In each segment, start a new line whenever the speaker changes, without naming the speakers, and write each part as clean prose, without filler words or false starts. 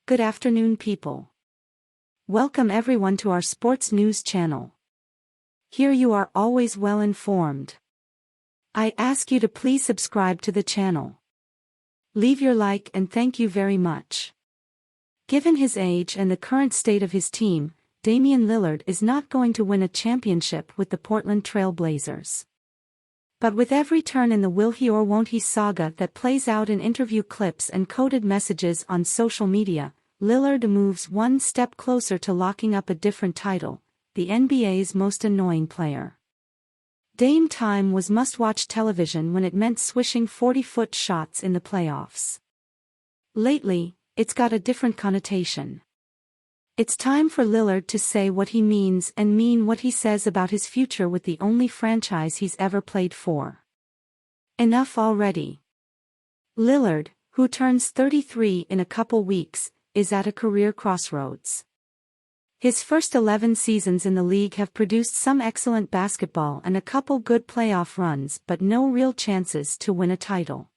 Good afternoon, people. Welcome everyone to our sports news channel. Here you are always well informed. I ask you to please subscribe to the channel. Leave your like and thank you very much. Given his age and the current state of his team, Damian Lillard is not going to win a championship with the Portland Trail Blazers. But with every turn in the will he or won't he saga that plays out in interview clips and coded messages on social media, Lillard moves one step closer to locking up a different title, the NBA's most annoying player. Dame time was must-watch television when it meant swishing 40-foot shots in the playoffs. Lately, it's got a different connotation. It's time for Lillard to say what he means and mean what he says about his future with the only franchise he's ever played for. Enough already. Lillard, who turns 33 in a couple weeks, is at a career crossroads. His first 11 seasons in the league have produced some excellent basketball and a couple good playoff runs but no real chances to win a title.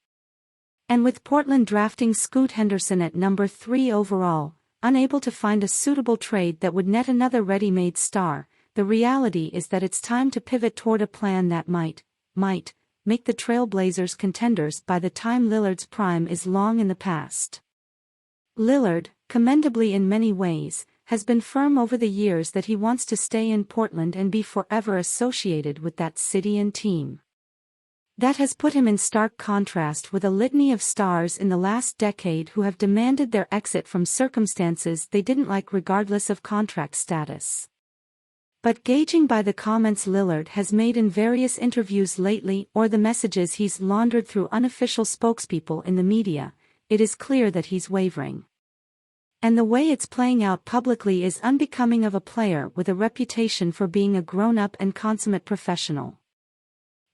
And with Portland drafting Scoot Henderson at number 3 overall, unable to find a suitable trade that would net another ready-made star, the reality is that it's time to pivot toward a plan that might make the Trail Blazers contenders by the time Lillard's prime is long in the past. Lillard, commendably in many ways, has been firm over the years that he wants to stay in Portland and be forever associated with that city and team. That has put him in stark contrast with a litany of stars in the last decade who have demanded their exit from circumstances they didn't like regardless of contract status. But gauging by the comments Lillard has made in various interviews lately or the messages he's laundered through unofficial spokespeople in the media, it is clear that he's wavering. And the way it's playing out publicly is unbecoming of a player with a reputation for being a grown-up and consummate professional.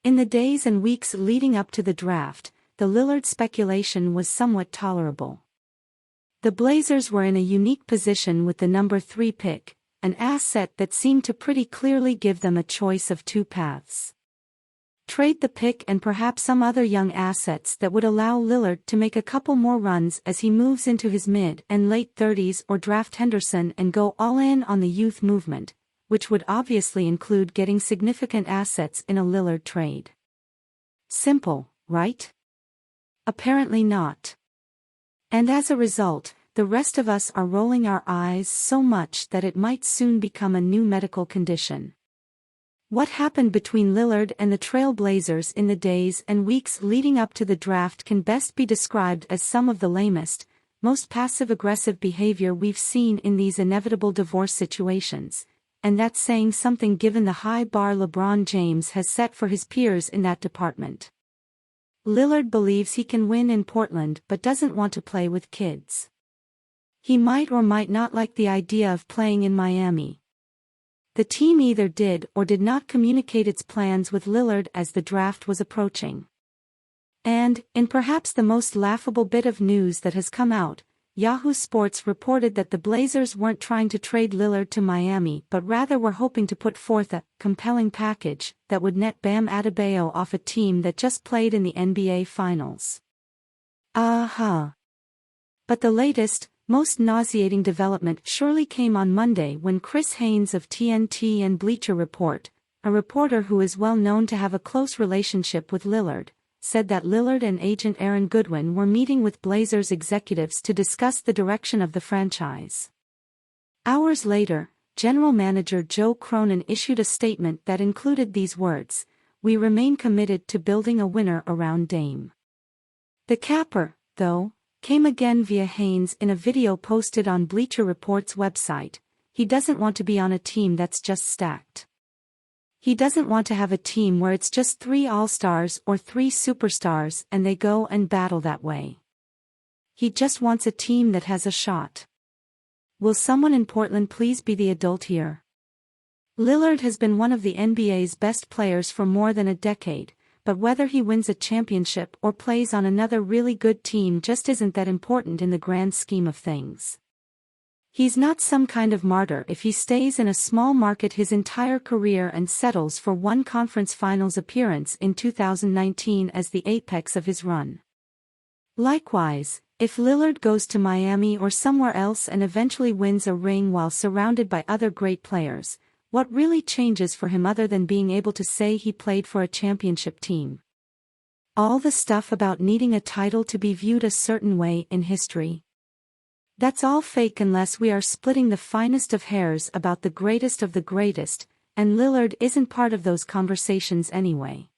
In the days and weeks leading up to the draft, the Lillard speculation was somewhat tolerable. The Blazers were in a unique position with the number 3 pick, an asset that seemed to pretty clearly give them a choice of two paths. Trade the pick and perhaps some other young assets that would allow Lillard to make a couple more runs as he moves into his mid and late 30s, or draft Henderson and go all in on the youth movement, which would obviously include getting significant assets in a Lillard trade. Simple, right? Apparently not. And as a result, the rest of us are rolling our eyes so much that it might soon become a new medical condition. What happened between Lillard and the Trail Blazers in the days and weeks leading up to the draft can best be described as some of the lamest, most passive-aggressive behavior we've seen in these inevitable divorce situations. And that's saying something given the high bar LeBron James has set for his peers in that department. Lillard believes he can win in Portland but doesn't want to play with kids. He might or might not like the idea of playing in Miami. The team either did or did not communicate its plans with Lillard as the draft was approaching. And, in perhaps the most laughable bit of news that has come out, Yahoo Sports reported that the Blazers weren't trying to trade Lillard to Miami but rather were hoping to put forth a compelling package that would net Bam Adebayo off a team that just played in the NBA Finals. But the latest, most nauseating development surely came on Monday when Chris Haynes of TNT and Bleacher Report, a reporter who is well known to have a close relationship with Lillard, said that Lillard and agent Aaron Goodwin were meeting with Blazers executives to discuss the direction of the franchise. Hours later, General Manager Joe Cronin issued a statement that included these words: "We remain committed to building a winner around Dame." The capper, though, came again via Haynes in a video posted on Bleacher Report's website. He doesn't want to be on a team that's just stacked. He doesn't want to have a team where it's just 3 all-stars or 3 superstars and they go and battle that way. He just wants a team that has a shot. Will someone in Portland please be the adult here? Lillard has been one of the NBA's best players for more than a decade, but whether he wins a championship or plays on another really good team just isn't that important in the grand scheme of things. He's not some kind of martyr if he stays in a small market his entire career and settles for one conference finals appearance in 2019 as the apex of his run. Likewise, If Lillard goes to Miami or somewhere else and eventually wins a ring while surrounded by other great players, what really changes for him other than being able to say he played for a championship team? All the stuff about needing a title to be viewed a certain way in history. That's all fake unless we are splitting the finest of hairs about the greatest of the greatest, and Lillard isn't part of those conversations anyway.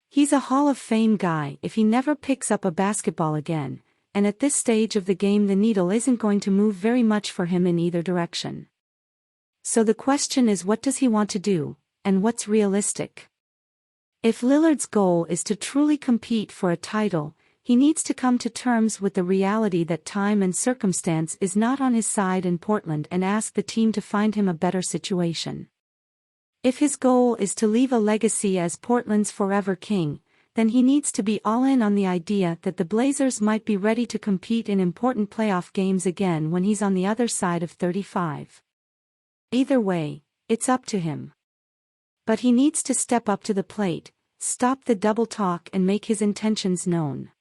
He's a Hall of Fame guy if he never picks up a basketball again, and at this stage of the game the needle isn't going to move very much for him in either direction. So the question is, what does he want to do, and what's realistic? If Lillard's goal is to truly compete for a title, he needs to come to terms with the reality that time and circumstance is not on his side in Portland and ask the team to find him a better situation. If his goal is to leave a legacy as Portland's forever king, then he needs to be all in on the idea that the Blazers might be ready to compete in important playoff games again when he's on the other side of 35. Either way, it's up to him. But he needs to step up to the plate, stop the double talk and make his intentions known.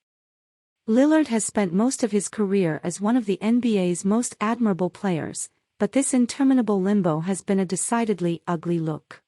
Lillard has spent most of his career as one of the NBA's most admirable players, but this interminable limbo has been a decidedly ugly look.